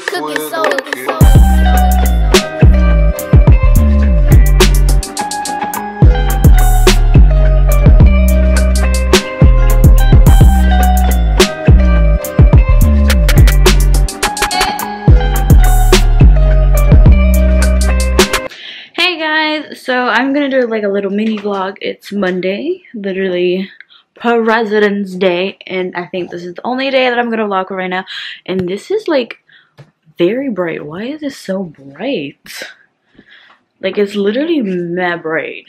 Cooking soul. So I'm gonna do like a little mini vlog. It's Monday, literally President's Day, and I think this is the only day that I'm gonna vlog right now. And this is like very bright. Why is it so bright? Like it's literally mad bright.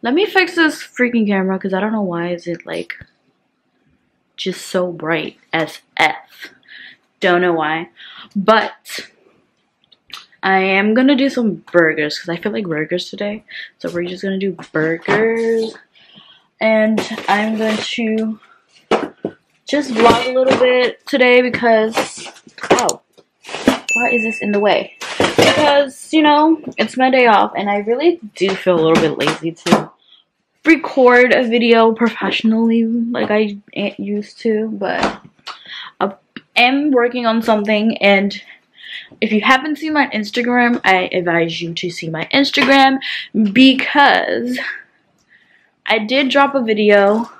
Let me fix this freaking camera because I don't know why is it like just so bright as F. Don't know why, but I am gonna do some burgers because I feel like burgers today. So we're just gonna do burgers. And I'm going to just vlog a little bit today because, oh, why is this in the way? Because, you know, it's my day off and I really do feel a little bit lazy to record a video professionally like I ain't used to. But I am working on something, and if you haven't seen my Instagram, I advise you to see my Instagram because I did drop a video,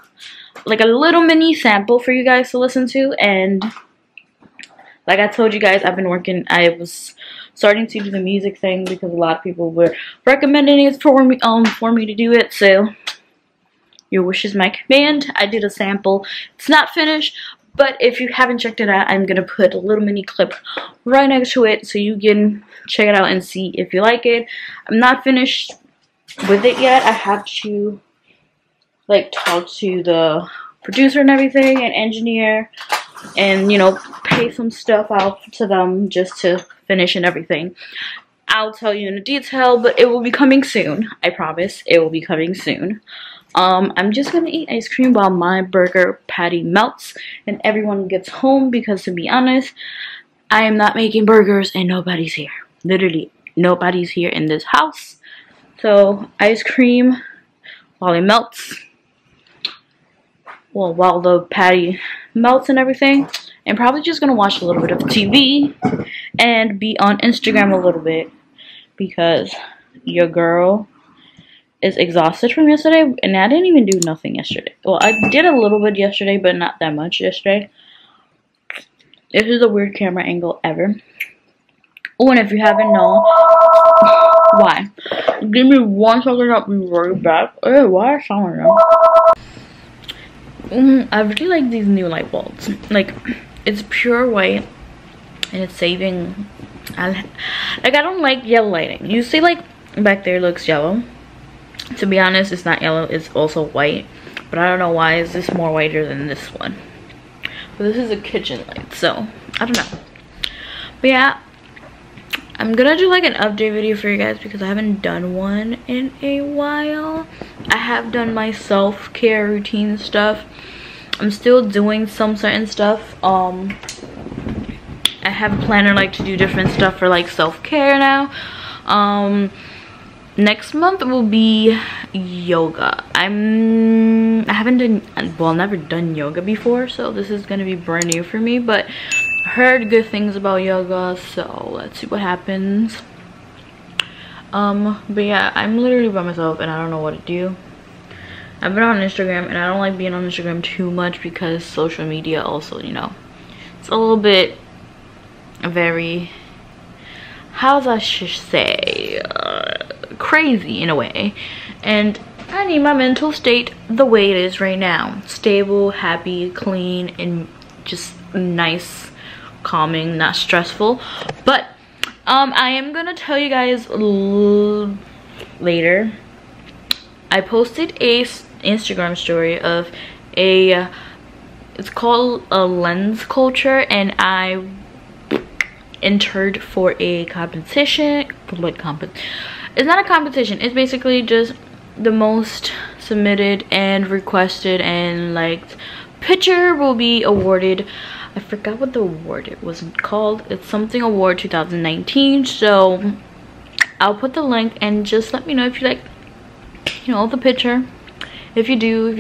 like a little mini sample for you guys to listen to. And like I told you guys, I was starting to do the music thing because a lot of people were recommending it for me to do it. So your wish is my command. I did a sample. It's not finished, but if you haven't checked it out, I'm going to put a little mini clip right next to it so you can check it out and see if you like it. I'm not finished with it yet. I have to like talk to the producer and everything and engineer and, you know, pay some stuff out to them just to finish and everything. I'll tell you in the detail, but it will be coming soon. I promise it will be coming soon. I'm just gonna eat ice cream while my burger patty melts and everyone gets home because, to be honest, I am not making burgers and nobody's here. Literally nobody's here in this house. So ice cream while it melts. Well, while the patty melts and everything. And probably just gonna watch a little bit of TV and be on Instagram a little bit because your girl is exhausted from yesterday, and I didn't even do nothing yesterday. Well, I did a little bit yesterday, but not that much yesterday. This is the weird camera angle ever. Oh, and if you haven't known, why? Give me 1 second, I'll be right back. Oh, why is someone there? I really like these new light bulbs. Like, it's pure white, and it's saving. I don't like yellow lighting. You see, like back there looks yellow. To be honest, it's not yellow, it's also white, but I don't know why is this more whiter than this one. But this is a kitchen light, so I don't know. But yeah, I'm gonna do like an update video for you guys because I haven't done one in a while. I have done my self-care routine stuff. I'm still doing some certain stuff. I have a planner like to do different stuff for like self-care now. Next month will be yoga. I never done yoga before, so this is gonna be brand new for me, but I heard good things about yoga, so let's see what happens. But yeah, I'm literally by myself and I don't know what to do. I've been on Instagram and I don't like being on Instagram too much because social media also, you know, it's a little bit very, how I should say, crazy in a way, and I need my mental state the way it is right now. Stable, happy, clean, and just nice, calming, not stressful. But I am gonna tell you guys later. I posted a Instagram story of it's called a lens culture, and I entered for a competition. It's not a competition, it's basically just the most submitted and requested and liked picture will be awarded. I forgot what the award it was called. It's something award 2019. So I'll put the link and just let me know if you like, you know, the picture. If you do, if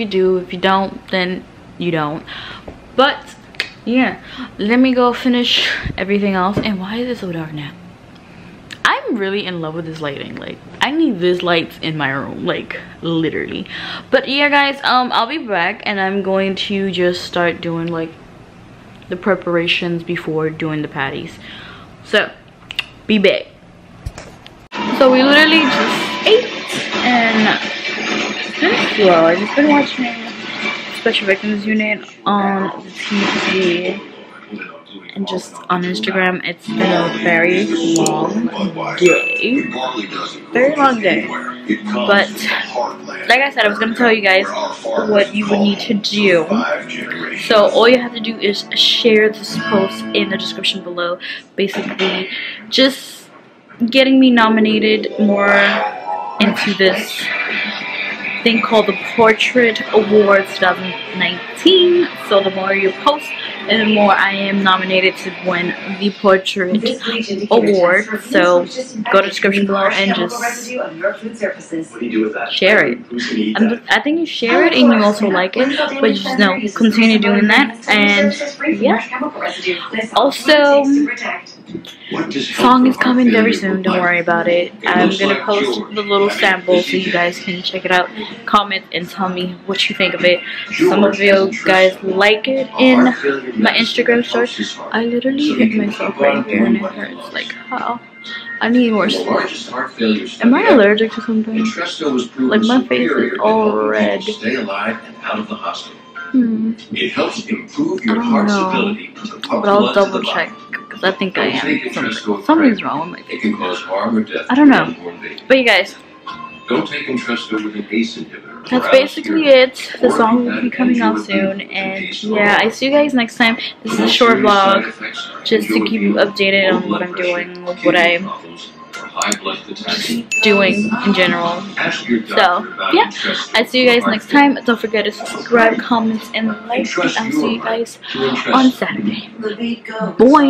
you don't, then you don't. But yeah, let me go finish everything else. And why is it so dark now? I'm really in love with this lighting. Like, I need these lights in my room, like literally. But yeah guys, I'll be back and I'm going to just start doing like the preparations before doing the patties. So be back. So we literally just ate and it's been slow. I've just been watching Special Victims Unit on the TV and just on Instagram. It's been a very long day. Very long day. But like I said, I was going to tell you guys what you would need to do. So all you have to do is share this post in the description below. Basically, just getting me nominated more into this thing called the Portrait Awards 2019. So the more you post, and the more I am nominated to win the Portrait Award. So go to the description below and just share it. I think you share it and you also like it, but just know, continue doing that. And yeah, also song is coming very soon, don't worry about it. I'm gonna post the little sample so you guys can check it out, comment and tell me what you think of it. Some of you guys like it in my Instagram story. I literally hit myself right here and it hurts. Like, how? I need more sleep. Am I allergic to something? Like, my face is all red. It helps improve your heart's ability to pump but I'll double check because I think I am. Something's wrong with my face. I don't know. But you guys, don't take Entresto with an ACE inhibitor. That's basically it. The song will be coming out soon. And yeah, I see you guys next time. This is a short vlog just to keep you updated on what I'm doing, what I'm doing in general. So yeah, I'll see you guys next time. Don't forget to subscribe, comment, and like. And I'll see you guys on Saturday. Boy.